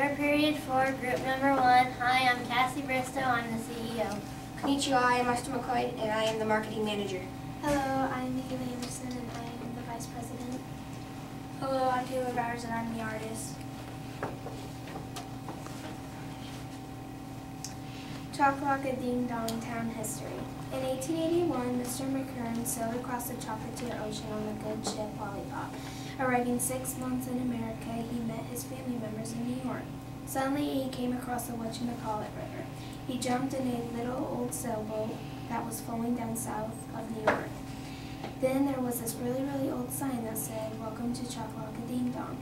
Your period 4, group number 1. Hi, I'm Cassie Bristow. I'm the CEO. Konnichiwa, I am Mr. McCoy, and I am the marketing manager. Hello, I'm Nikki Anderson, and I am the vice president. Hello, I'm Taylor Bowers, and I'm the artist. Chocolate-a-Ding-Dong Town History. In 1881, Mr. McCurran sailed across the chocolatier ocean on the good ship Lollipop. Arriving 6 months in America, he met his family members in New York. Suddenly, he came across the whatchamacallit river. He jumped in a little old sailboat that was flowing down south of New York. Then there was this really old sign that said, "Welcome to Chocolate-a-Ding-Dong."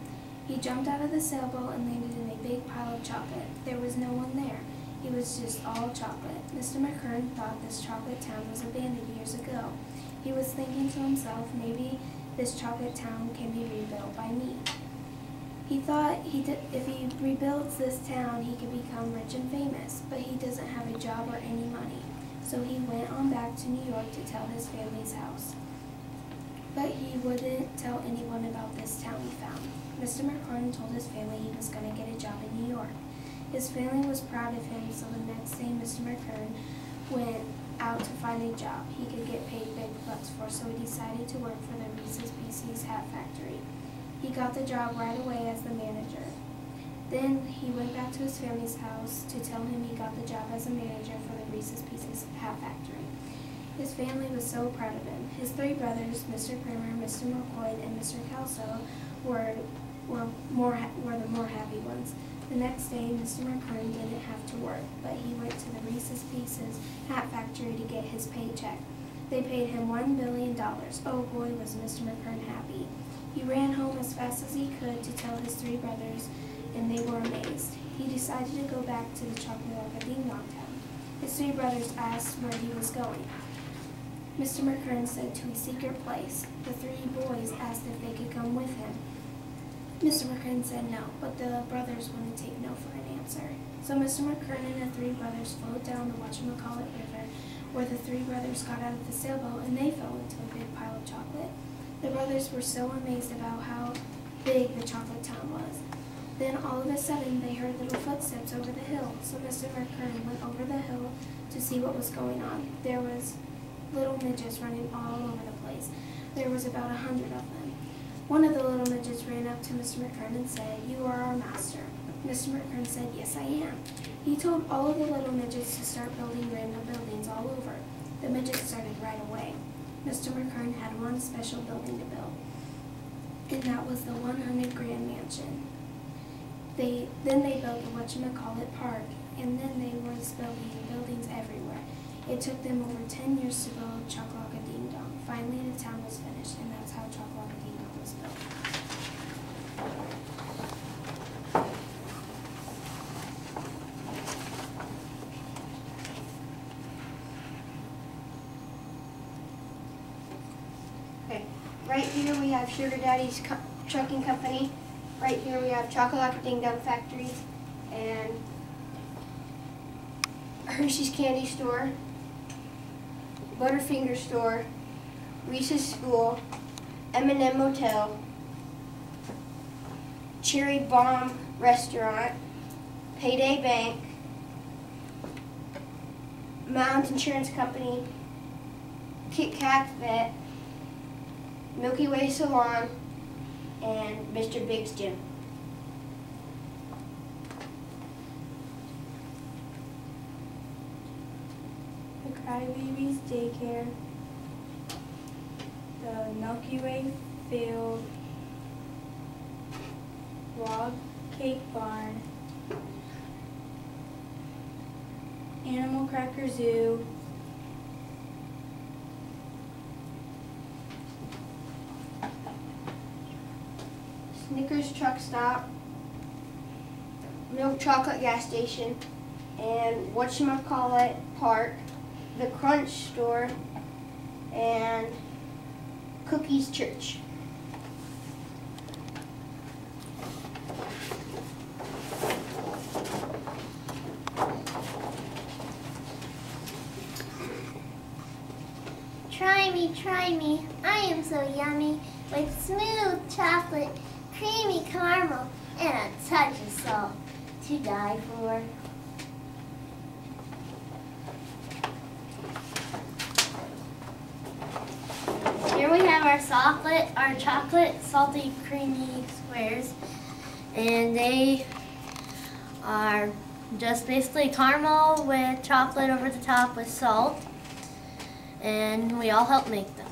He jumped out of the sailboat and landed in a big pile of chocolate. There was no one there. It was just all chocolate. Mr. McCurran thought this chocolate town was abandoned years ago. He was thinking to himself, maybe this chocolate town can be rebuilt by me. He thought if he rebuilds this town, he could become rich and famous, but he doesn't have a job or any money. So he went on back to New York to tell his family's house. But he wouldn't tell anyone about this town he found. Mr. McCurran told his family he was going to get a job in New York. His family was proud of him, so the next day Mr. McCurran went out to find a job he could get paid big bucks for, so he decided to work for the Reese's Pieces hat factory. He got the job right away as the manager. Then he went back to his family's house to tell him he got the job as a manager for the Reese's Pieces hat factory. His family was so proud of him. His 3 brothers, Mr. Kramer, Mr. McCoy, and Mr. Kelso, were the more happy ones. The next day, Mr. McCurran didn't have to work, but he went to the Reese's Pieces hat factory to get his paycheck. They paid him $1 billion. Oh boy, was Mr. McCurran happy. He ran home as fast as he could to tell his 3 brothers, and they were amazed. He decided to go back to the Chocolate-a-Ding-Dong town. His 3 brothers asked where he was going. Mr. McCurran said to a secret place. The 3 boys asked if they could come with him. Mr. McCurran said no, but the brothers wouldn't take no for an answer. So Mr. McCurran and the 3 brothers floated down the whatchamacallit river, where the 3 brothers got out of the sailboat and they fell into a big pile of chocolate. The brothers were so amazed about how big the chocolate town was. Then all of a sudden they heard little footsteps over the hill, so Mr. McCurran went over the hill to see what was going on. There was little midgets running all over the place. There was about 100 of them. One of the little midgets ran up to Mr. McCurran and said, "You are our master." Mr. McCurran said, "Yes, I am." He told all of the little midgets to start building random buildings all over. The midgets started right away. Mr. McCurran had one special building to build, and that was the 100 Grand Mansion. Then they built the whatchamacallit park, and then they were building buildings everywhere. It took them over 10 years to build Chocolate-a-Ding-Dong. Finally, the town was finished, and that's how Chocolate-a-Ding-Dong was built. Okay, right here we have Sugar Daddy's trucking company. Right here we have Chocolate-a-Ding-Dong factories and Hershey's candy store, Butterfinger store, Reese's school, M&M motel, Cherry Bomb restaurant, Payday Bank, Mountain Insurance Company, Kit Kat Vet, Milky Way Salon, and Mr. Big's Gym. The Crybabies Daycare, the Milky Way Field, Log Cake Barn, Animal Cracker Zoo, Snickers truck stop, Milk Chocolate gas station, and whatchamacallit park, the Crunch store, and Cookies Church. Try me, I am so yummy, with smooth chocolate, creamy caramel, and a touch of salt. to die for. Here we have our chocolate salty creamy squares, and they are just basically caramel with chocolate over the top with salt, and we all help make them.